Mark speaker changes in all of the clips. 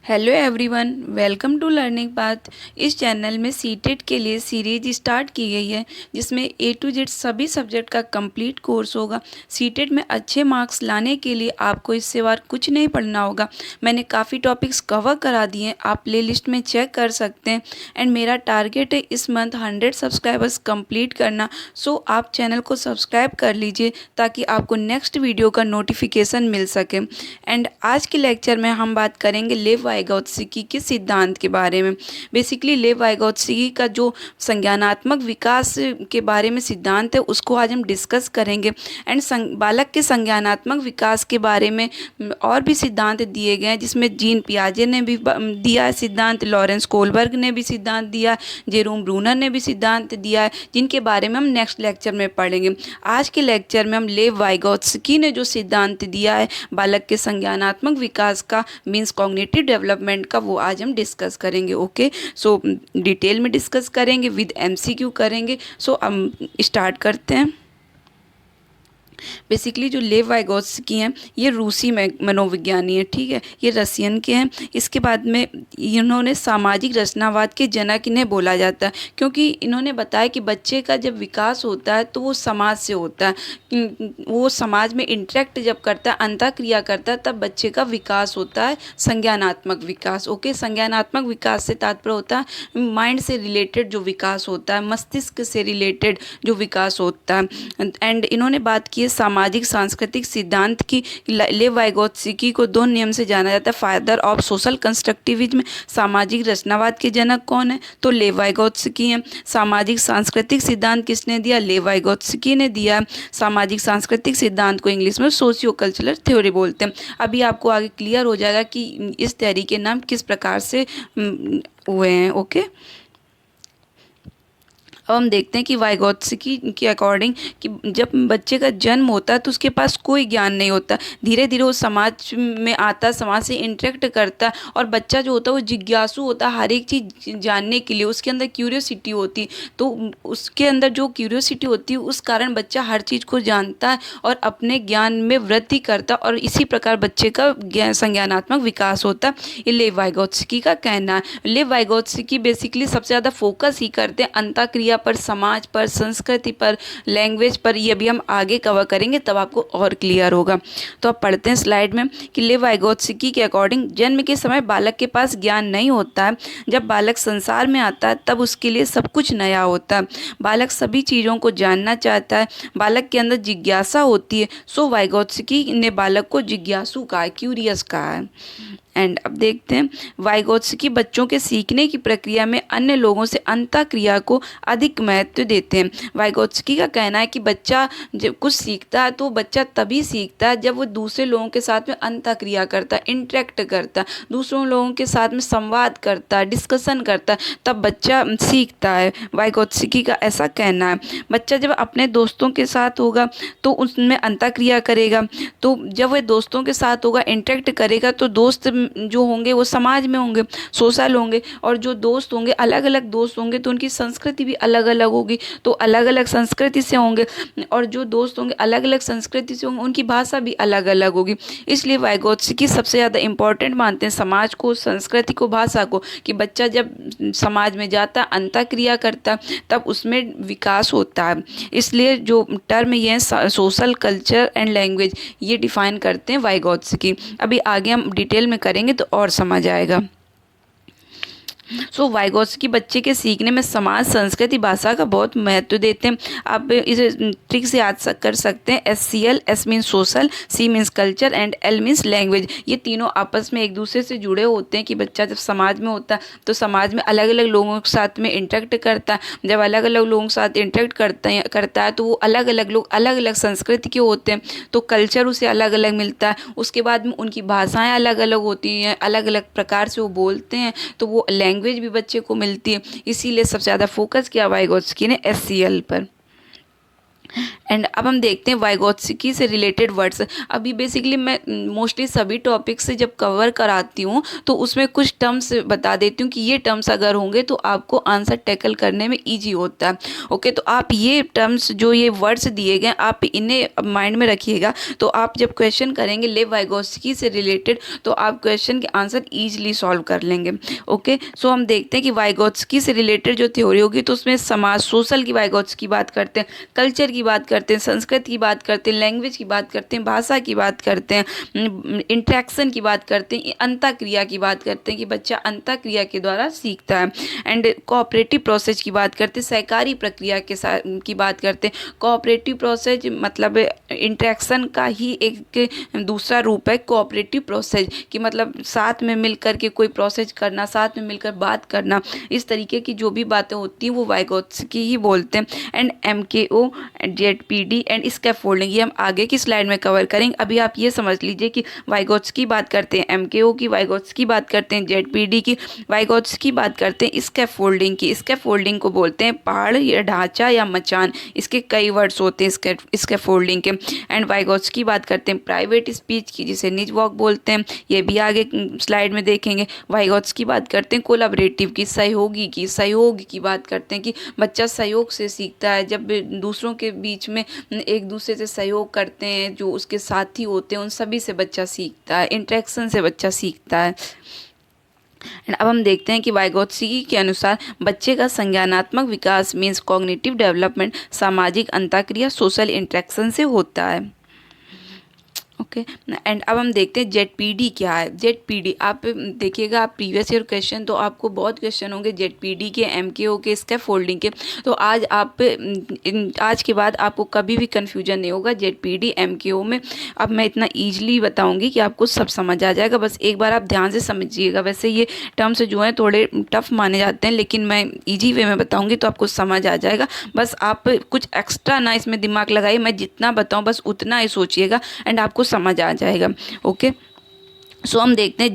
Speaker 1: Hello everyone, welcome to learning path. इस channel में CTET के लिए सीरीज स्टार्ट की गई है जिसमें ए टू जेड सभी सब्जेक्ट का कंप्लीट कोर्स होगा। सीटेट में अच्छे मार्क्स लाने के लिए आपको इससे बार कुछ नहीं पढ़ना होगा। मैंने काफ़ी टॉपिक्स कवर करा दिए हैं, आप प्लेलिस्ट में चेक कर सकते हैं। एंड मेरा टारगेट है इस मंथ 100 सब्सक्राइबर्स कंप्लीट करना। सो आप चैनल को सब्सक्राइब कर लीजिए ताकि आपको नेक्स्ट वीडियो का नोटिफिकेशन मिल सके। एंड आज के लेक्चर में हम बात करेंगे लेव वाइगोत्स्की के सिद्धांत के बारे में। बेसिकली लेव वाइगोत्स्की का जो संज्ञानात्मक विकास के बारे में सिद्धांत है उसको आज हम डिस्कस करेंगे। एंड बालक के संज्ञानात्मक विकास के बारे में और भी सिद्धांत दिए गए हैं, जिसमें जीन पियाजे ने भी दिया है सिद्धांत, लॉरेंस कोलबर्ग ने भी सिद्धांत दिया है, जेरोम ब्रूनर ने भी सिद्धांत दिया है, जिनके बारे में हम नेक्स्ट लेक्चर में पढ़ेंगे। आज के लेक्चर में हम लेव वाइगोत्स्की ने जो सिद्धांत दिया है बालक के संज्ञानात्मक विकास का, मीन्स कॉग्निटिव डेवलपमेंट का, वो आज हम डिस्कस करेंगे। ओके, सो डिटेल में डिस्कस करेंगे, विद एमसीक्यू करेंगे। सो हम स्टार्ट करते हैं। बेसिकली जो लेव वाइगोत्स्की हैं ये रूसी मनोविज्ञानी है, ठीक है, ये रसियन के हैं। इसके बाद में इन्होंने सामाजिक रचनावाद के जनक इन्हें बोला जाता है, क्योंकि इन्होंने बताया कि बच्चे का जब विकास होता है तो वो समाज से होता है, वो समाज में इंटरेक्ट जब करता है, अंतःक्रिया करता है, तब बच्चे का विकास होता है, संज्ञानात्मक विकास। ओके, संज्ञानात्मक विकास से तात्पर्य होता है माइंड से रिलेटेड जो विकास होता है, मस्तिष्क से रिलेटेड जो विकास होता है। एंड इन्होंने बात की सामाजिक सांस्कृतिक सिद्धांत की। लेव वाइगोत्स्की को दो नियम से जाना जाता है, फादर ऑफ सोशल कंस्ट्रक्टिविज्म। सामाजिक रचनावाद के जनक कौन है? तो लेव वाइगोत्स्की हैं। सामाजिक सांस्कृतिक सिद्धांत किसने दिया? लेव वाइगोत्स्की ने दिया। सामाजिक सांस्कृतिक सिद्धांत को इंग्लिश में सोशियो कल्चरल थ्योरी बोलते हैं। अभी आपको आगे क्लियर हो जाएगा कि इस थ्योरी के नाम किस प्रकार से हुए हैं। ओके, अब हम देखते हैं कि वाइगोत्स्की के अकॉर्डिंग कि जब बच्चे का जन्म होता है तो उसके पास कोई ज्ञान नहीं होता, धीरे धीरे वो समाज में आता है, समाज से इंटरेक्ट करता है, और बच्चा जो होता है वो जिज्ञासु होता है हर एक चीज़ जानने के लिए, उसके अंदर क्यूरियोसिटी होती है। तो उसके अंदर जो क्यूरियोसिटी होती है उस कारण बच्चा हर चीज़ को जानता है और अपने ज्ञान में वृद्धि करता है, और इसी प्रकार बच्चे का संज्ञानात्मक विकास होता है। ये लेव वाइगोत्स्की का कहना है। लेव वाइगोत्स्की बेसिकली सबसे ज़्यादा फोकस ही करते हैं अंतःक्रिया पर, समाज पर, संस्कृति पर, लैंग्वेज पर। ये भी हम आगे कवर करेंगे, तब आपको और क्लियर होगा। तो आप पढ़ते हैं स्लाइड में कि लेव वाइगोत्स्की के अकॉर्डिंग जन्म के समय बालक के पास ज्ञान नहीं होता है। जब बालक संसार में आता है तब उसके लिए सब कुछ नया होता है। बालक सभी चीज़ों को जानना चाहता है, बालक के अंदर जिज्ञासा होती है। सो वाइगोत्स्की ने बालक को जिज्ञासु कहा है, क्यूरियस कहा है। एंड अब देखते हैं वाइगोत्स्की बच्चों के सीखने की प्रक्रिया में अन्य लोगों से अंतःक्रिया को अधिक महत्व देते हैं। वाइगोत्स्की का कहना है कि बच्चा जब कुछ सीखता है तो बच्चा तभी सीखता है जब वो दूसरे लोगों के साथ में अंतःक्रिया करता है, इंटरेक्ट करता है, दूसरों लोगों के साथ में संवाद करता है, डिस्कशन करता है, तब बच्चा सीखता है। वाइगोत्स्की का ऐसा कहना है। बच्चा जब अपने दोस्तों के साथ होगा तो उसमें अंतःक्रिया करेगा, तो जब वह दोस्तों के साथ होगा, इंटरेक्ट करेगा, तो दोस्त जो होंगे वो समाज में होंगे, सोशल होंगे, और जो दोस्त होंगे अलग अलग दोस्त होंगे तो उनकी संस्कृति भी अलग अलग होगी, तो अलग अलग संस्कृति से होंगे, और जो दोस्त होंगे अलग अलग संस्कृति से होंगे, उनकी भाषा भी अलग अलग होगी। इसलिए वाइगोत्स्की सबसे ज़्यादा इंपॉर्टेंट मानते हैं समाज को, संस्कृति को, भाषा को, कि बच्चा जब समाज में जाता है, अंतःक्रिया करता है, तब उसमें विकास होता है। इसलिए जो टर्म ये है सोशल कल्चर एंड लैंग्वेज, ये डिफाइन करते हैं वाइगोत्स्की। अभी आगे हम डिटेल में करेंगे तो और समझ आएगा। सो वाइगोत्स्की बच्चे के सीखने में समाज, संस्कृति, भाषा का बहुत महत्व देते हैं। आप इसे ट्रिक से याद कर सकते हैं। SCL, S means social, C means culture and L means language. ये तीनों आपस में एक दूसरे से जुड़े होते हैं कि बच्चा जब समाज में होता है तो समाज में अलग अलग लोगों के साथ में इंटरेक्ट करता है। जब अलग अलग लोगों के साथ इंटरेक्ट करता है तो वो अलग अलग लोग अलग अलग संस्कृति के होते हैं, तो कल्चर उसे अलग अलग मिलता है। उसके बाद में उनकी भाषाएँ अलग अलग होती हैं, अलग अलग प्रकार से वो बोलते हैं, तो वो लैंग्वेज भी बच्चे को मिलती है। इसीलिए सबसे ज़्यादा फोकस किया वाइगोत्स्की ने SCL पर। एंड अब हम देखते हैं वाइगोत्स्की से रिलेटेड वर्ड्स। अभी बेसिकली मैं मोस्टली सभी टॉपिक्स से जब कवर कराती हूँ तो उसमें कुछ टर्म्स बता देती हूँ कि ये टर्म्स अगर होंगे तो आपको आंसर टैकल करने में ईजी होता है। ओके, तो आप ये टर्म्स जो ये वर्ड्स दिए गए आप इन्हें माइंड में रखिएगा। तो आप जब क्वेश्चन करेंगे लेव वाइगोत्स्की से रिलेटेड तो आप क्वेश्चन के आंसर ईजिली सॉल्व कर लेंगे। ओके, सो हम देखते हैं कि वाइगोत्स्की से रिलेटेड जो थ्योरी होगी तो उसमें समाज सोशल की वाइगोत्स्की बात करते हैं, कल्चर की बात करते हैं, संस्कृत की बात करते हैं, लैंग्वेज की बात करते हैं, भाषा की बात करते हैं, इंट्रैक्शन की बात करते हैं, अंतःक्रिया की बात करते हैं कि बच्चा अंतःक्रिया के द्वारा सीखता है, एंड कोऑपरेटिव प्रोसेस की बात करते हैं, सहकारी प्रक्रिया के साथ की बात करते हैं। कोऑपरेटिव प्रोसेस मतलब इंट्रैक्शन का ही एक दूसरा रूप है कोऑपरेटिव प्रोसेस कि मतलब साथ में मिलकर के कोई प्रोसेस करना, साथ में मिलकर बात करना, इस तरीके की जो भी बातें होती हैं वो वाइगोत्स्की ही बोलते हैं। And MKO, ZPD and scaffolding ये हम आगे की स्लाइड में कवर करेंगे। अभी आप ये समझ लीजिए कि वाइगोत्स्की बात करते हैं, MKO की, वाइगोत्स्की बात करते हैं, ZPD की, वाइगोत्स्की बात करते हैं स्कैफोल्डिंग की। स्कैफोल्डिंग को बोलते हैं पहाड़ या ढांचा या मचान, इसके कई वर्ड्स होते हैं स्कैफोल्डिंग के। एंड वाइगोत्स्की बात करते हैं प्राइवेट स्पीच की जिसे निज वॉक बोलते हैं, ये भी आगे स्लाइड में देखेंगे। वाइगोत्स्की बात करते हैं कोलैबोरेटिव की, सहयोगी की, सहयोग की बात करते हैं कि बच्चा सहयोग से सीखता है, जब दूसरों के बीच में एक दूसरे से सहयोग करते हैं, जो उसके साथी होते हैं उन सभी से बच्चा सीखता है, इंटरेक्शन से बच्चा सीखता है। अब हम देखते हैं कि वाइगोत्स्की के अनुसार बच्चे का संज्ञानात्मक विकास मीन्स कॉग्निटिव डेवलपमेंट सामाजिक अंतःक्रिया सोशल इंटरेक्शन से होता है। ओके, एंड अब हम देखते हैं ZPD क्या है। ZPD आप देखिएगा, आप प्रीवियस ईयर क्वेश्चन तो आपको बहुत क्वेश्चन होंगे ZPD के, MKO के, स्कैफोल्डिंग के। तो आज के बाद आपको कभी भी कन्फ्यूजन नहीं होगा ZPD MKO में। अब मैं इतना ईजिली बताऊंगी कि आपको सब समझ आ जाएगा, बस एक बार आप ध्यान से समझिएगा। वैसे ये टर्म्स जो हैं थोड़े टफ माने जाते हैं लेकिन मैं ईजी वे में बताऊँगी तो आपको समझ आ जाएगा। बस आप कुछ एक्स्ट्रा ना इसमें दिमाग लगाइए, मैं जितना बताऊँ बस उतना ही सोचिएगा एंड आपको समझ आ जाएगा। ओके, सो हम देखते हैं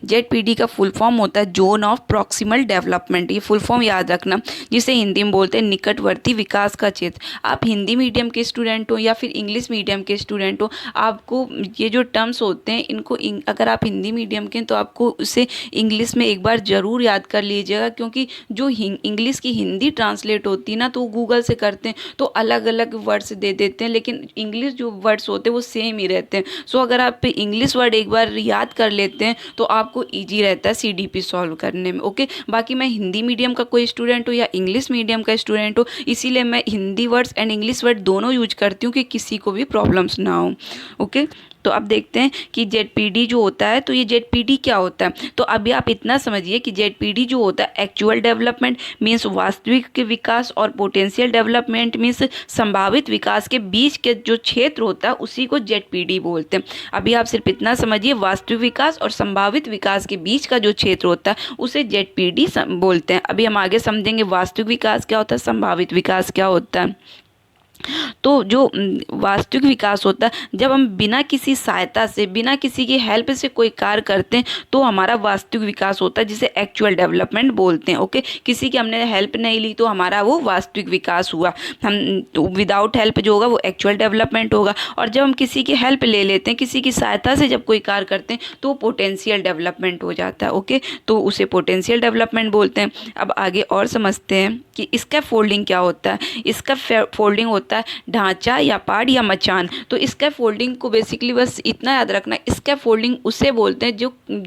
Speaker 1: ZPD का फुल फॉर्म होता है जोन ऑफ प्रॉक्सिमल डेवलपमेंट। ये फुल फॉर्म याद रखना, जिसे हिंदी में बोलते हैं निकटवर्ती विकास का क्षेत्र। आप हिंदी मीडियम के स्टूडेंट हो या फिर इंग्लिश मीडियम के स्टूडेंट हो, आपको ये जो टर्म्स होते हैं इनको अगर आप हिंदी मीडियम के हैं तो आपको उसे इंग्लिश में एक बार ज़रूर याद कर लीजिएगा, क्योंकि जो इंग्लिश की हिंदी ट्रांसलेट होती है ना तो गूगल से करते हैं तो अलग अलग वर्ड्स दे देते हैं, लेकिन इंग्लिश जो वर्ड्स होते हैं वो सेम ही रहते हैं। सो अगर आप इंग्लिश वर्ड एक बार याद कर लेते हैं तो आपको इजी रहता है CDP सॉल्व करने में। ओके, बाकी मैं हिंदी मीडियम का कोई स्टूडेंट हो या इंग्लिश मीडियम का स्टूडेंट हो, इसीलिए मैं Hindi words and English word दोनों यूज करती हूँ कि किसी को भी प्रॉब्लम्स ना हो। ओके, तो अब देखते हैं कि ZPD जो होता है तो ये ZPD क्या होता है। तो अभी आप इतना समझिए कि ZPD जो होता है एक्चुअल डेवलपमेंट मीन्स वास्तविक के विकास, और पोटेंशियल डेवलपमेंट मीन्स संभावित विकास के बीच के जो क्षेत्र होता है उसी को ZPD बोलते हैं। अभी आप सिर्फ इतना समझिए, वास्तविक विकास और संभावित विकास के बीच का जो क्षेत्र होता है उसे ZPD बोलते हैं। अभी हम आगे समझेंगे वास्तविक विकास क्या होता है, संभावित विकास क्या होता है। तो जो वास्तविक विकास होता है जब हम बिना किसी सहायता से, बिना किसी की हेल्प से कोई कार्य करते हैं तो हमारा वास्तविक विकास होता है, जिसे एक्चुअल डेवलपमेंट बोलते हैं। ओके, किसी की हमने हेल्प नहीं ली तो हमारा वो वास्तविक विकास हुआ। हम तो विदाउट हेल्प जो होगा वो एक्चुअल डेवलपमेंट होगा, और जब हम किसी की हेल्प ले लेते हैं, किसी की सहायता से जब कोई कार्य करते हैं तो पोटेंशियल डेवलपमेंट हो जाता है। ओके, तो उसे पोटेंशियल डेवलपमेंट बोलते हैं। अब आगे और समझते हैं कि इसका फोल्डिंग क्या होता है। इसका फोल्डिंग होता है ढांचा या पाड़ या मचान। तो इसका फोल्डिंग को बेसिकली बस इतना याद रखना, इसका फोल्डिंग उसे बोलते हैं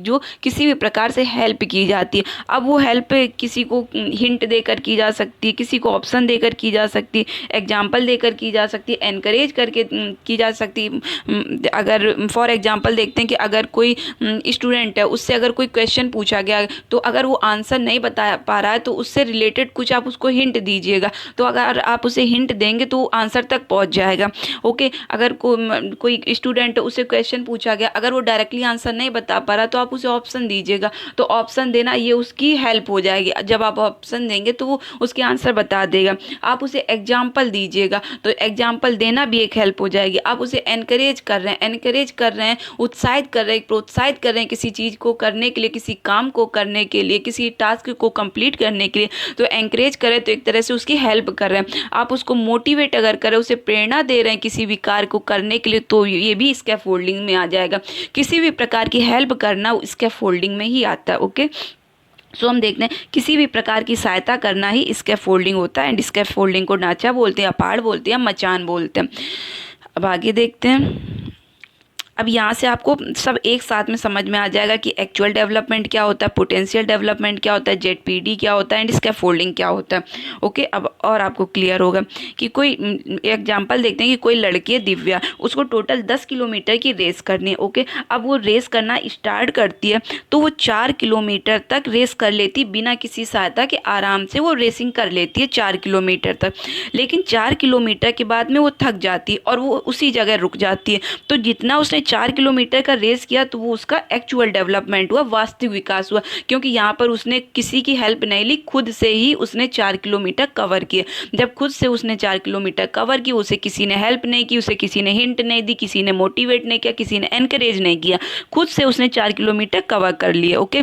Speaker 1: जो किसी भी प्रकार से हेल्प की जाती है। अब वो हेल्प किसी को हिंट देकर की जा सकती है, किसी को ऑप्शन देकर की जा सकती है, एग्जाम्पल देकर की जा सकती है, एनकरेज करके की जा सकती है। अगर फॉर एग्जाम्पल देखते हैं कि अगर कोई स्टूडेंट है, उससे अगर कोई क्वेश्चन पूछा गया तो अगर वो आंसर नहीं बता पा रहा है तो उससे रिलेटेड कुछ आप उसको हिंट दीजिएगा, तो अगर आप उसे हिंट देंगे तो आंसर तक पहुंच जाएगा। ओके, अगर कोई स्टूडेंट, उसे क्वेश्चन पूछा गया, अगर वो डायरेक्टली आंसर नहीं बता पा रहा तो आप उसे ऑप्शन दीजिएगा, तो ऑप्शन देना ये उसकी हेल्प हो जाएगी। जब आप ऑप्शन देंगे तो वो उसके आंसर बता देगा। आप उसे एग्जाम्पल दीजिएगा तो एग्जाम्पल देना भी एक हेल्प हो जाएगी। आप उसे एनकरेज कर रहे हैं, उत्साहित कर रहे हैं, प्रोत्साहित कर रहे हैं किसी चीज़ को करने के लिए, किसी काम को करने के लिए, किसी टास्क को कंप्लीट करने के लिए, तो एनकरेज करें तो एक तरह से उसकी हेल्प कर रहे हैं। आप उसको मोटिवेट अगर कर रहे हैं, उसे प्रेरणा दे रहे हैं किसी भी कार्य को करने के लिए, तो ये भी स्कैफोल्डिंग में आ जाएगा। किसी भी प्रकार की हेल्प करना स्कैफोल्डिंग में ही आता है। ओके, सो हम देखते हैं किसी भी प्रकार की सहायता करना ही स्कैफोल्डिंग होता है। एंड स्कैफोल्डिंग को ढांचा बोलते हैं, पहाड़ बोलते हैं, मचान बोलते हैं। अब आगे देखते हैं। अब यहाँ से आपको सब एक साथ में समझ में आ जाएगा कि एक्चुअल डेवलपमेंट क्या होता है, पोटेंशियल डेवलपमेंट क्या होता है, जेडपीडी क्या होता है, एंड स्कैफोल्डिंग क्या होता है। ओके, अब और आपको क्लियर होगा कि कोई एग्जांपल देखते हैं कि कोई लड़की है दिव्या, उसको टोटल 10 किलोमीटर की रेस करनी है। ओके, अब वो रेस करना स्टार्ट करती है तो वो 4 किलोमीटर तक रेस कर लेती बिना किसी सहायता के, आराम से वो रेसिंग कर लेती है 4 किलोमीटर तक। लेकिन 4 किलोमीटर के बाद में वो थक जाती है और वो उसी जगह रुक जाती है। तो जितना उसने 4 किलोमीटर का रेस किया तो वो उसका एक्चुअल डेवलपमेंट हुआ, वास्तविक विकास हुआ, क्योंकि यहाँ पर उसने किसी की हेल्प नहीं ली, खुद से ही उसने 4 किलोमीटर कवर किए। जब खुद से उसने 4 किलोमीटर कवर की, उसे किसी ने हेल्प नहीं की, उसे किसी ने हिंट नहीं दी, किसी ने मोटिवेट नहीं किया, किसी ने एनकरेज नहीं किया, खुद से उसने 4 किलोमीटर कवर कर लिए। ओके,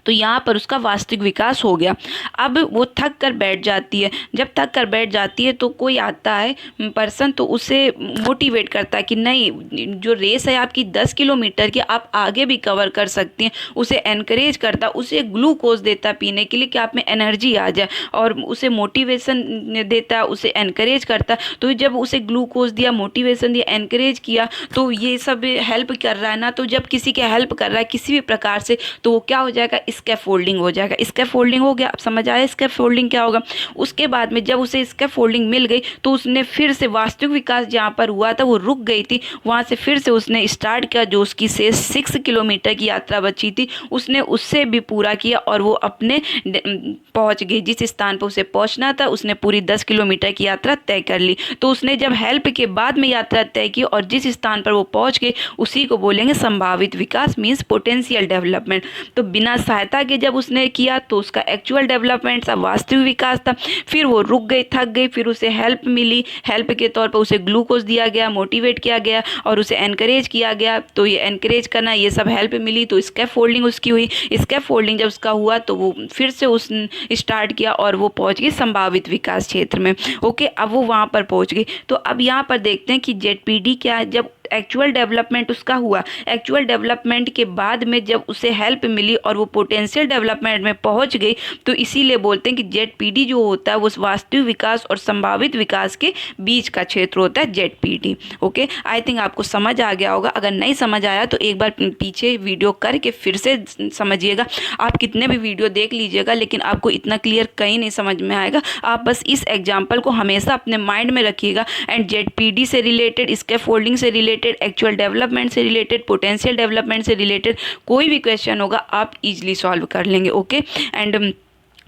Speaker 1: तो यहाँ पर उसका वास्तविक विकास हो गया। अब वो थक कर बैठ जाती है। जब थक कर बैठ जाती है तो कोई आता है पर्सन, तो उसे मोटिवेट करता है कि नहीं, जो रेस है आपकी 10 किलोमीटर की, आप आगे भी कवर कर सकती हैं। उसे एनकरेज करता, उसे ग्लूकोज देता पीने के लिए कि आप में एनर्जी आ जाए, और उसे मोटिवेशन देता, उसे एनकरेज करता। तो जब उसे ग्लूकोज दिया, मोटिवेशन दिया, एनकरेज किया, तो ये सब हेल्प कर रहा है ना। तो जब किसी के हेल्प कर रहा है किसी भी प्रकार से, तो वो क्या हो जाएगा, स्कैफोल्डिंग हो जाएगा। स्कैफोल्डिंग हो गया। अब समझ आया स्कैफोल्डिंग क्या होगा। उसके बाद में जब उसे स्कैफोल्डिंग मिल गई तो उसने फिर से वास्तविक विकास जहाँ पर हुआ था, वो रुक गई थी, वहाँ से फिर से उसने स्टार्ट किया। जो उसकी से 6 किलोमीटर की यात्रा बची थी, उसने उससे भी पूरा किया और वो अपने पहुँच गई जिस स्थान पर उसे पहुँचना था। उसने पूरी 10 किलोमीटर की यात्रा तय कर ली। तो उसने जब हेल्प के बाद में यात्रा तय की और जिस स्थान पर वो पहुँच गई, उसी को बोलेंगे संभावित विकास, मीन्स पोटेंशियल डेवलपमेंट। तो बिना सहायता के जब उसने किया तो उसका एक्चुअल डेवलपमेंट था, वास्तविक विकास था। फिर वो रुक गई, थक गई, फिर उसे हेल्प मिली, हेल्प के तौर पर उसे ग्लूकोज दिया गया, मोटिवेट किया गया और उसे एनकरेज किया गया। तो ये एनकरेज करना, ये सब हेल्प मिली, तो स्कैफोल्डिंग उसकी हुई। स्कैफोल्डिंग जब उसका हुआ तो वो फिर से उस स्टार्ट किया और वो पहुंच गई संभावित विकास क्षेत्र में। ओके, अब वो वहाँ पर पहुंच गई। तो अब यहाँ पर देखते हैं कि जेडपीडी क्या है। जब एक्चुअल डेवलपमेंट उसका हुआ, एक्चुअल डेवलपमेंट के बाद में जब उसे हेल्प मिली और वो पोटेंशियल डेवलपमेंट में पहुंच गई, तो इसीलिए बोलते हैं कि जेडपीडी जो होता है वो वास्तविक विकास और संभावित विकास के बीच का क्षेत्र होता है, जेडपीडी। ओके, आई थिंक आपको समझ आ गया होगा। अगर नहीं समझ आया तो एक बार पीछे वीडियो करके फिर से समझिएगा। आप कितने भी वीडियो देख लीजिएगा, लेकिन आपको इतना क्लियर कहीं नहीं समझ में आएगा। आप बस इस एग्जाम्पल को हमेशा अपने माइंड में रखिएगा। एंड जेडपीडी से रिलेटेड, स्कैफोल्डिंग से रिलेटेड, एक्चुअल डेवलपमेंट से रिलेटेड, पोटेंशियल डेवलपमेंट से रिलेटेड कोई भी क्वेश्चन होगा आप इजीली सॉल्व कर लेंगे। ओके, एंड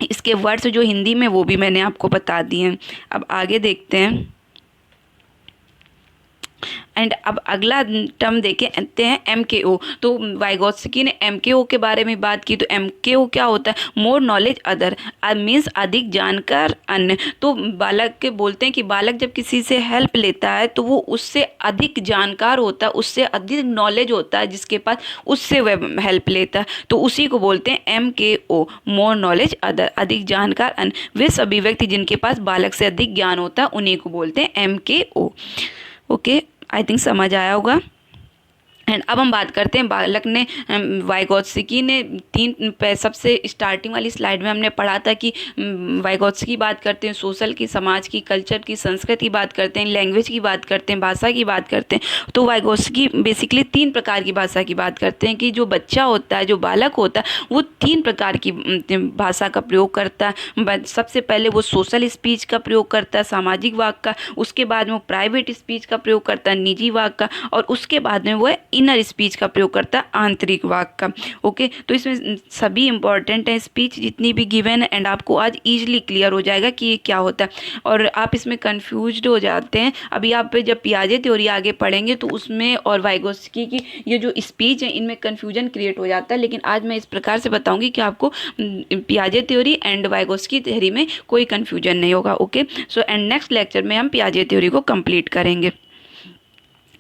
Speaker 1: इसके वर्ड्स जो हिंदी में वो भी मैंने आपको बता दिए हैं। अब आगे देखते हैं। एंड अब अगला टर्म देखते हैं MKO। तो वाइगोत्स्की ने MKO के बारे में बात की। तो MKO क्या होता है, मोर नॉलेज अदर, मीन्स अधिक जानकार अन्य। तो बालक के बोलते हैं कि बालक जब किसी से हेल्प लेता है तो वो उससे अधिक जानकार होता है, उससे अधिक नॉलेज होता है जिसके पास, उससे वह हेल्प लेता है। तो उसी को बोलते हैं MKO, मोर नॉलेज अदर, अधिक जानकार अन्य। वे सभी व्यक्ति जिनके पास बालक से अधिक ज्ञान होता है उन्हीं को बोलते हैं MKO। ओके, आई थिंक समझ आया होगा। एंड अब हम बात करते हैं बालक ने, वाइगोत्स्की ने सबसे स्टार्टिंग वाली स्लाइड में हमने पढ़ा था कि वाइगोत्स्की बात करते हैं सोशल की, समाज की, कल्चर की, संस्कृति की बात करते हैं, लैंग्वेज की बात करते हैं, भाषा की बात करते हैं। तो वाइगोत्स्की बेसिकली 3 प्रकार की भाषा की बात करते हैं कि जो बच्चा होता है, जो बालक होता है, वो 3 प्रकार की भाषा का प्रयोग करता है। सबसे पहले वो सोशल स्पीच का प्रयोग करता है, सामाजिक वाक का। उसके बाद में वो प्राइवेट स्पीच का प्रयोग करता है, निजी वाक का। और उसके बाद में वो इनर स्पीच का प्रयोग करता है, आंतरिक वाक का। ओके, तो इसमें सभी इंपॉर्टेंट है स्पीच जितनी भी गिवन है। एंड आपको आज इजीली क्लियर हो जाएगा कि ये क्या होता है। और आप इसमें कंफ्यूज्ड हो जाते हैं। अभी आप जब पियाजे थ्योरी आगे पढ़ेंगे तो उसमें और वाइगोत्स्की की ये जो स्पीच है इनमें कन्फ्यूजन क्रिएट हो जाता है। लेकिन आज मैं इस प्रकार से बताऊंगी कि आपको पियाजे थ्योरी एंड वाइगोत्स्की थ्योरी में कोई कन्फ्यूजन नहीं होगा। Okay, so and next lecture में हम पियाजे थ्योरी को कंप्लीट करेंगे।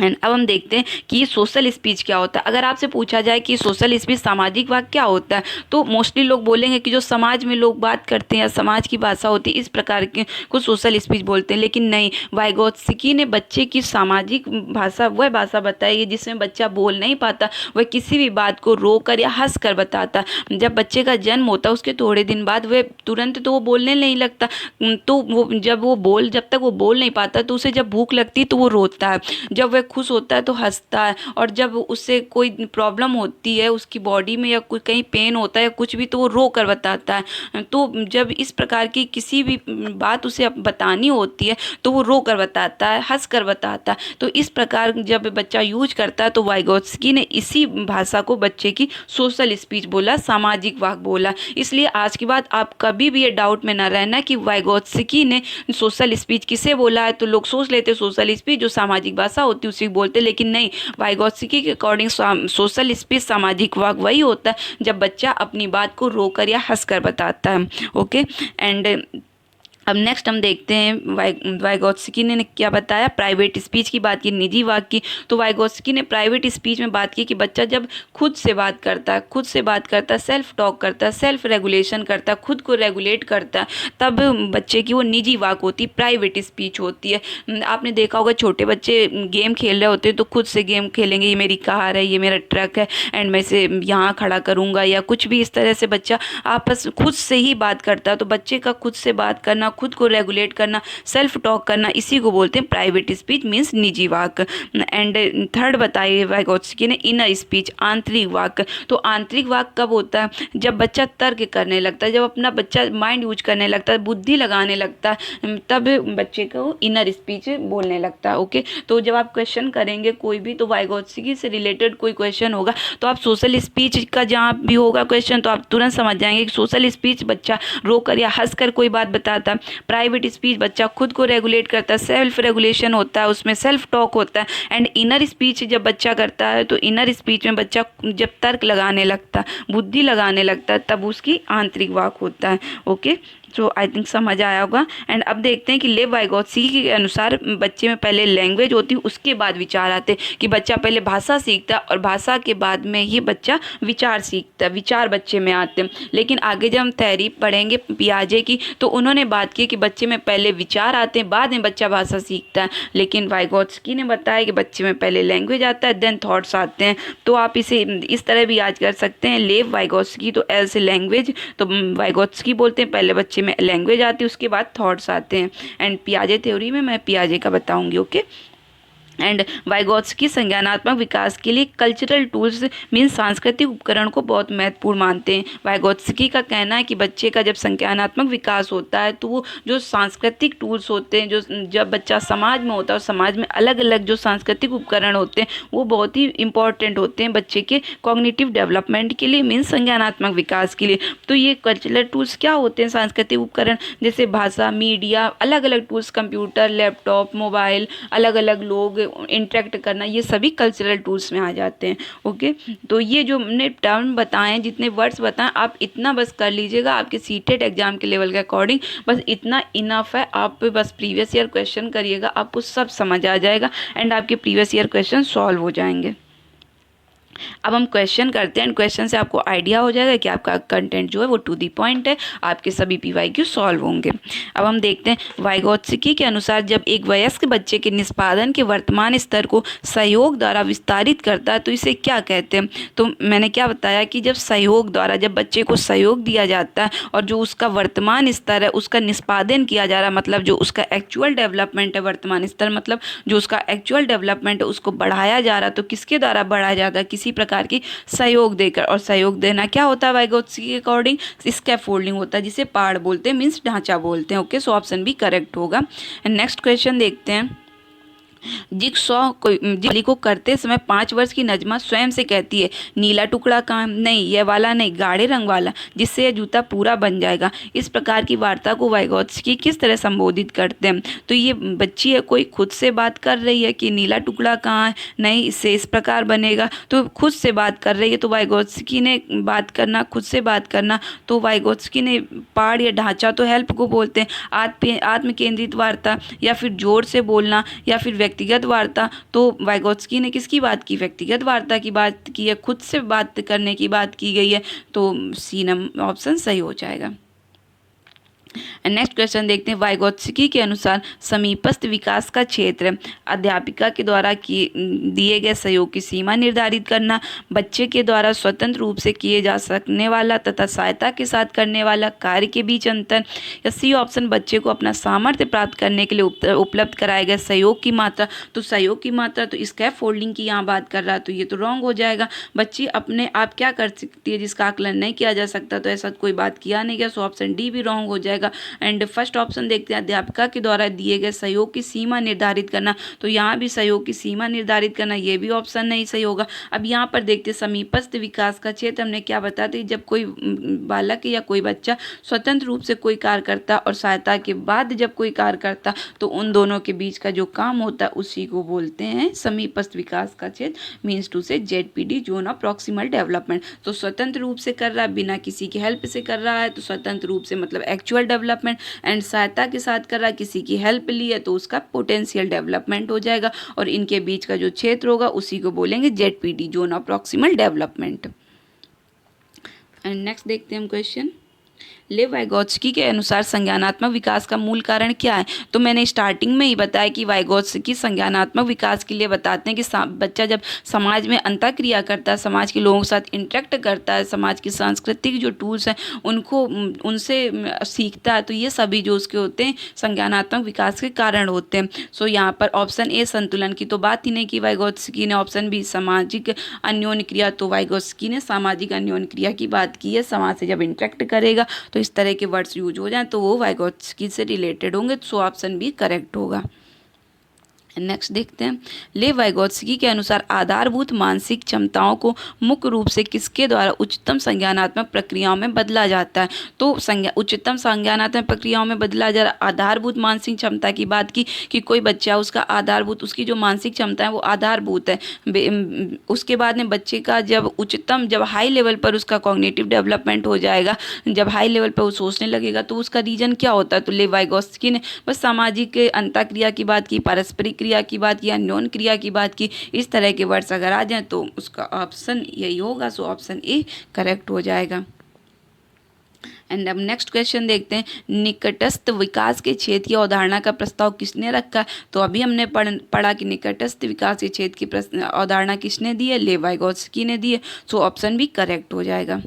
Speaker 1: एंड अब हम देखते हैं कि ये सोशल स्पीच क्या होता है। अगर आपसे पूछा जाए कि सोशल स्पीच सामाजिक वाक्य क्या होता है, तो मोस्टली लोग बोलेंगे कि जो समाज में लोग बात करते हैं या समाज की भाषा होती है, इस प्रकार के को सोशल स्पीच बोलते हैं। लेकिन नहीं, वाइगोत्स्की ने बच्चे की सामाजिक भाषा वह भाषा बताई है जिसमें बच्चा बोल नहीं पाता, वह किसी भी बात को रो कर या हंस कर बताता। जब बच्चे का जन्म होता है उसके थोड़े दिन बाद वह तुरंत तो वो बोलने नहीं लगता, तो वो जब तक वो बोल नहीं पाता, तो उसे जब भूख लगती है तो वो रोता है, जब वह खुश होता है तो हंसता है, और जब उससे कोई प्रॉब्लम होती है उसकी बॉडी में या कोई कहीं पेन होता है या कुछ भी, तो वो रो कर बताता है। तो जब इस प्रकार की किसी भी बात उसे बतानी होती है तो वो रो कर बताता है, हंस कर बताता है। तो इस प्रकार जब बच्चा यूज करता है तो वाइगोत्स्की ने इसी भाषा को बच्चे की सोशल स्पीच बोला, सामाजिक वाक्य बोला। इसलिए आज के बाद आप कभी भी ये डाउट में ना रहना कि वाइगोत्स्की ने सोशल स्पीच किसे बोला है। तो लोग सोच लेते सोशल स्पीच जो सामाजिक भाषा होती है उसी को बोलते, लेकिन नहीं, वाइगोत्स्की के अकॉर्डिंग सोशल स्पीच सामाजिक वाक्य वही होता है जब बच्चा अपनी बात को रोकर या हंसकर बताता है। ओके, एंड अब नेक्स्ट हम देखते हैं वाइगोत्स्की ने क्या बताया। प्राइवेट स्पीच की बात की, निजी वाक्य की। तो वाइगोत्स्की ने प्राइवेट स्पीच में बात की कि बच्चा जब खुद से बात करता है, सेल्फ टॉक करता है, सेल्फ रेगुलेशन करता है, खुद को रेगुलेट करता है, तब बच्चे की वो निजी वाक्य होती है, प्राइवेट स्पीच होती है। आपने देखा होगा छोटे बच्चे गेम खेल रहे होते हैं तो खुद से गेम खेलेंगे, ये मेरी कार है, ये मेरा ट्रक है, एंड मैं इसे यहाँ खड़ा करूँगा, या कुछ भी इस तरह से बच्चा आपस खुद से ही बात करता है। तो बच्चे का खुद से बात करना, खुद को रेगुलेट करना, सेल्फ टॉक करना, इसी को बोलते हैं प्राइवेट स्पीच मीन्स निजी वाक्य। एंड थर्ड बताइए वाइगोत्स्की ने इनर स्पीच, आंतरिक वाक्य। तो आंतरिक वाक्य कब होता है? जब बच्चा तर्क करने लगता है, जब अपना बच्चा माइंड यूज करने लगता है, बुद्धि लगाने लगता है, तब बच्चे को इनर स्पीच बोलने लगता है। ओके, तो जब आप क्वेश्चन करेंगे कोई भी, तो वाइगोत्स्की से रिलेटेड कोई क्वेश्चन होगा तो आप सोशल स्पीच का जहाँ भी होगा क्वेश्चन तो आप तुरंत समझ जाएंगे कि सोशल स्पीच बच्चा रोकर या हंसकर कोई बात बताता, प्राइवेट स्पीच बच्चा खुद को रेगुलेट करता है, सेल्फ रेगुलेशन होता है, उसमें सेल्फ टॉक होता है। एंड इनर स्पीच जब बच्चा करता है तो इनर स्पीच में बच्चा जब तर्क लगाने लगता है, बुद्धि लगाने लगता है, तब उसकी आंतरिक वाक्य होता है। ओके, सो आई थिंक समझ आया होगा। एंड अब देखते हैं कि लेव वाइगोत्स्की के अनुसार बच्चे में पहले लैंग्वेज होती है, उसके बाद विचार आते हैं, कि बच्चा पहले भाषा सीखता है और भाषा के बाद में ही बच्चा विचार सीखता है, विचार बच्चे में आते हैं। लेकिन आगे जब हम थ्योरी पढ़ेंगे पियाजे की तो उन्होंने बात की कि बच्चे में पहले विचार आते हैं, बाद में बच्चा भाषा सीखता है। लेकिन वाइगोत्स्की ने बताया कि बच्चे में पहले लैंग्वेज आता है, देन थॉट्स आते हैं। तो आप इसे इस तरह भी याद कर सकते हैं, लेव वाइगोत्स्की तो एल से लैंग्वेज, तो वाइगोत्स्की बोलते हैं पहले बच्चे में लैंग्वेज आती है, उसके बाद थॉट्स आते हैं। एंड पियाजे थ्योरी में मैं पियाजे का बताऊंगी। ओके, एंड वाइगोत्स्की संज्ञानात्मक विकास के लिए कल्चरल टूल्स मीन सांस्कृतिक उपकरण को बहुत महत्वपूर्ण मानते हैं। वाइगोत्स्की का कहना है कि बच्चे का जब संज्ञानात्मक विकास होता है तो वो जो सांस्कृतिक टूल्स होते हैं, जो जब बच्चा समाज में होता है और समाज में अलग अलग जो सांस्कृतिक उपकरण होते हैं वो बहुत ही इंपॉर्टेंट होते हैं बच्चे के कॉग्निटिव डेवलपमेंट के लिए, मीन संज्ञानात्मक विकास के लिए। तो ये कल्चरल टूल्स क्या होते हैं? सांस्कृतिक उपकरण जैसे भाषा, मीडिया, अलग अलग टूल्स, कंप्यूटर, लैपटॉप, मोबाइल, अलग अलग लोग इंटरेक्ट करना, ये सभी कल्चरल टूल्स में आ जाते हैं। ओके, तो ये जो हमने टर्म बताए, जितने वर्ड्स बताएं, आप इतना बस कर लीजिएगा, आपके सीटेट एग्जाम के लेवल के अकॉर्डिंग बस इतना इनफ है। आप बस प्रीवियस ईयर क्वेश्चन करिएगा, आपको सब समझ आ जाएगा एंड आपके प्रीवियस ईयर क्वेश्चन सॉल्व हो जाएंगे। अब हम क्वेश्चन करते हैं, क्वेश्चन से आपको आइडिया हो जाएगा कि आपका कंटेंट जो है वो टू दी पॉइंट है, आपके सभी PYQ सॉल्व होंगे। अब हम देखते हैं वाइगोत्स्की के अनुसार जब एक वयस्क बच्चे के निष्पादन के वर्तमान स्तर को सहयोग द्वारा विस्तारित करता है तो इसे क्या कहते हैं? तो मैंने क्या बताया कि जब सहयोग द्वारा, जब बच्चे को सहयोग दिया जाता है और जो उसका वर्तमान स्तर है उसका निष्पादन किया जा रहा है, मतलब जो उसका एक्चुअल डेवलपमेंट है, वर्तमान स्तर मतलब जो उसका एक्चुअल डेवलपमेंट है उसको बढ़ाया जा रहा है, तो किसके द्वारा बढ़ाया जाता है? किसी प्रकार की सहयोग देकर। और सहयोग देना क्या होता है वाइगोत्स्की के अकॉर्डिंग? स्कैफोल्डिंग होता है, जिसे पहाड़ बोलते हैं, मीन्स ढांचा बोलते हैं। ओके, सो ऑप्शन भी करेक्ट होगा। नेक्स्ट क्वेश्चन देखते हैं। जिक्सॉ को करते समय 5 वर्ष की नजमा स्वयं से कहती है, नीला टुकड़ा कहाँ? नहीं, यह वाला नहीं, गाढ़े रंग वाला, जिससे यह जूता पूरा बन जाएगा। इस प्रकार की वार्ता को वाइगोत्स्की किस तरह संबोधित करते हैं? तो ये बच्ची है, कोई खुद से बात कर रही है कि नीला टुकड़ा कहाँ है, नहीं इससे इस प्रकार बनेगा, तो खुद से बात कर रही है। तो वाइगोत्स्की ने बात करना, खुद से बात करना, तो वाइगोत्स्की ने पाठ या ढांचा तो हेल्प को बोलते हैं। आत्म केंद्रित वार्ता, या फिर जोर से बोलना, या फिर व्यक्तिगत वार्ता, तो वाइगोत्स्की ने किसकी बात की, व्यक्तिगत वार्ता की बात की है, खुद से बात करने की बात की गई है, तो सी नंबर ऑप्शन सही हो जाएगा। नेक्स्ट क्वेश्चन देखते हैं, वाइगोत्स्की के अनुसार समीपस्थ विकास का क्षेत्र अध्यापिका के द्वारा दिए गए सहयोग की सीमा निर्धारित करना, बच्चे के द्वारा स्वतंत्र रूप से किए जा सकने वाला तथा सहायता के साथ करने वाला कार्य के बीच अंतर, या सी ऑप्शन बच्चे को अपना सामर्थ्य प्राप्त करने के लिए उपलब्ध कराए गए सहयोग की मात्रा। तो सहयोग की मात्रा तो स्कैफोल्डिंग की यहाँ बात कर रहा है, तो ये तो रॉन्ग हो जाएगा। बच्ची अपने आप क्या कर सकती है जिसका आकलन नहीं किया जा सकता, तो ऐसा कोई बात किया नहीं गया, सो ऑप्शन डी भी रॉन्ग हो जाएगा। एंड फर्स्ट ऑप्शन देखते हैं, अध्यापिका के द्वारा दिए गए सहयोग की सीमा निर्धारित करना, तो यहाँ भी सहयोग की सीमा निर्धारित करना, ये भी ऑप्शन नहीं सही होगा। अब यहाँ पर देखते हैं समीपस्थ विकास का क्षेत्र, हमने क्या बताते हैं, जब कोई बालक या कोई बच्चा स्वतंत्र रूप से कोई कार्य करता और सहायता के बाद जब कोई कार्य करता, तो उन दोनों के बीच का जो काम होता है उसी को बोलते हैं समीपस्थ विकास का क्षेत्र, मीन्स टू से ZPD, zone of proximal development. तो स्वतंत्र रूप से कर रहा है, बिना किसी की हेल्प से कर रहा है, तो स्वतंत्र रूप से मतलब एक्चुअल डेवलपमेंट, एंड सहायता के साथ कर रहा है, किसी की हेल्प ली है, तो उसका पोटेंशियल डेवलपमेंट हो जाएगा, और इनके बीच का जो क्षेत्र होगा उसी को बोलेंगे ZPD, zone of proximal development. And next देखते हैं हम क्वेश्चन, लेव वाइगोत्स्की के अनुसार संज्ञानात्मक विकास का मूल कारण क्या है। तो मैंने स्टार्टिंग में ही बताया कि वाइगोत्स्की संज्ञानात्मक विकास के लिए बताते हैं कि बच्चा जब समाज में अंतःक्रिया करता है, समाज के लोगों के साथ इंटरेक्ट करता है, समाज की सांस्कृतिक जो टूल्स हैं उनको उनसे सीखता है, तो ये सभी जो उसके होते हैं संज्ञानात्मक विकास के कारण होते हैं। सो यहाँ पर ऑप्शन ए संतुलन की तो बात ही नहीं की वाइगोत्स्की ने, ऑप्शन बी सामाजिक अन्योन्य क्रिया, तो वाइगोत्स्की ने सामाजिक अन्योन्य क्रिया की बात की है, समाज से जब इंटरेक्ट करेगा तो इस तरह के वर्ड्स यूज हो जाएं तो वो वाइगोत्स्की से रिलेटेड होंगे, तो ऑप्शन बी करेक्ट होगा। नेक्स्ट देखते हैं, लेव वाइगोत्स्की के अनुसार आधारभूत मानसिक क्षमताओं को मुख्य रूप से किसके द्वारा उच्चतम संज्ञानात्मक प्रक्रियाओं में बदला जाता है। तो उच्चतम संज्ञानात्मक प्रक्रियाओं में बदला जा रहा, आधारभूत मानसिक क्षमता की बात की कि कोई बच्चा उसका आधारभूत, उसकी जो मानसिक क्षमता है वो आधारभूत है, उसके बाद में बच्चे का जब उच्चतम, जब हाई लेवल पर उसका कॉग्निटिव डेवलपमेंट हो जाएगा, जब हाई लेवल पर वो सोचने लगेगा, तो उसका रीजन क्या होता है। तो लेव वाइगोत्स्की ने बस सामाजिक अंतःक्रिया की बात की, पारस्परिक क्रिया की बात की, अन्योन्य क्रिया की बात की, इस तरह के वर्ड्स अगर आ जाएं तो उसका ऑप्शन यही होगा, सो ऑप्शन ए करेक्ट हो जाएगा। एंड अब नेक्स्ट क्वेश्चन देखते हैं, निकटस्थ विकास के क्षेत्र की अवधारणा का प्रस्ताव किसने रखा। तो अभी हमने पढ़ा कि निकटस्थ विकास के क्षेत्र की अवधारणा किसने दी है, लेव वाइगोत्स्की ने दी है, सो ऑप्शन भी करेक्ट हो जाएगा।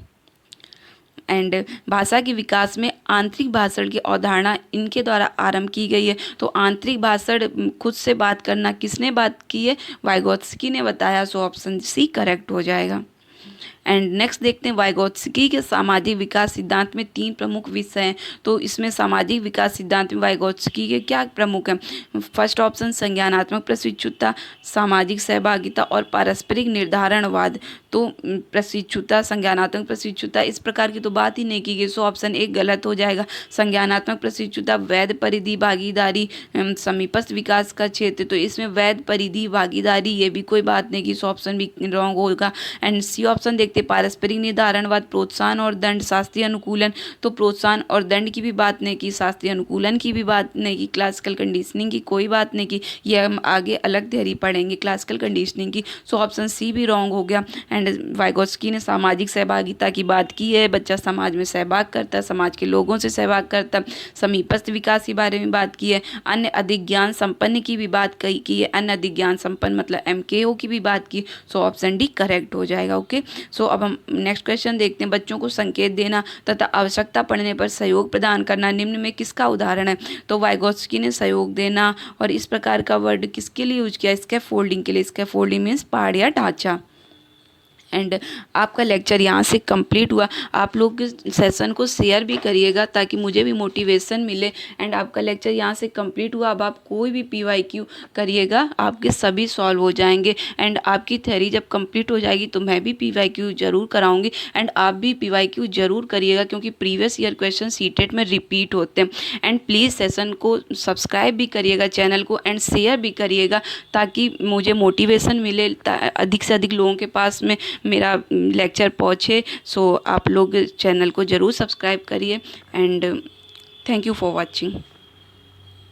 Speaker 1: एंड भाषा के विकास में आंतरिक भाषण की अवधारणा इनके द्वारा आरंभ की गई है। तो आंतरिक भाषण, खुद से बात करना, किसने बात की है, वाइगोत्स्की ने बताया, सो ऑप्शन सी करेक्ट हो जाएगा। एंड नेक्स्ट देखते हैं, वाइगोत्स्की के सामाजिक विकास सिद्धांत में 3 प्रमुख विषय हैं। तो इसमें सामाजिक विकास सिद्धांत में वाइगोत्स्की के क्या प्रमुख हैं। फर्स्ट ऑप्शन संज्ञानात्मक प्रशिक्षुता, सामाजिक सहभागिता और पारस्परिक निर्धारणवाद। तो प्रशिक्षुता, संज्ञानात्मक प्रशिक्षुता, इस प्रकार की तो बात ही नहीं की गई, सो ऑप्शन एक गलत हो जाएगा। संज्ञानात्मक प्रशिक्षुता वैध परिधि भागीदारी समीपस्थ विकास का क्षेत्र, तो इसमें वैध परिधि भागीदारी ये भी कोई बात नहीं की, सो ऑप्शन भी रॉन्ग होगा। एंड सी ऑप्शन देखते, पारस्परिक निर्धारणवाद, प्रोत्साहन और दंड, शास्त्रीय अनुकूलन, तो प्रोत्साहन और दंड की भी बात नहीं की, शास्त्रीय अनुकूलन की भी बात नहीं की, क्लासिकल कंडीशनिंग की कोई बात नहीं की, ये हम आगे अलग थियरी पढ़ेंगे क्लासिकल कंडीशनिंग की, सो ऑप्शन सी भी रॉन्ग हो गया। एंड वाइगोत्स्की ने सामाजिक सहभागिता की बात की है, बच्चा समाज में सहभाग करता है, समाज के लोगों से सहभाग करता है, समीपस्थ विकास के बारे में बात की है, अन्य अधिक ज्ञान संपन्न की भी बात की है, अन्य अधिक ज्ञान संपन्न मतलब MKO की भी बात की, सो ऑप्शन डी करेक्ट हो जाएगा। ओके, सो अब हम नेक्स्ट क्वेश्चन देखते हैं, बच्चों को संकेत देना तथा आवश्यकता पड़ने पर सहयोग प्रदान करना निम्न में किसका उदाहरण है। तो वाइगोत्स्की ने सहयोग देना और इस प्रकार का वर्ड किसके लिए यूज किया, स्कैफोल्डिंग के लिए। स्कैफोल्डिंग मीन्स पहाड़ या ढांचा। एंड आपका लेक्चर यहाँ से कंप्लीट हुआ। आप लोग सेशन को शेयर भी करिएगा ताकि मुझे भी मोटिवेशन मिले। एंड आपका लेक्चर यहाँ से कंप्लीट हुआ। अब आप कोई भी PYQ करिएगा, आपके सभी सॉल्व हो जाएंगे। एंड आपकी थ्योरी जब कंप्लीट हो जाएगी तो मैं भी PYQ जरूर कराऊंगी। एंड आप भी PYQ जरूर करिएगा क्योंकि प्रीवियस ईयर क्वेश्चन सीटेट में रिपीट होते हैं। एंड प्लीज़ सेशन को सब्सक्राइब भी करिएगा चैनल को, एंड शेयर भी करिएगा ताकि मुझे मोटिवेशन मिले, अधिक से अधिक लोगों के पास में मेरा लेक्चर पहुँचे। सो आप लोग चैनल को ज़रूर सब्सक्राइब करिए। And thank you for watching.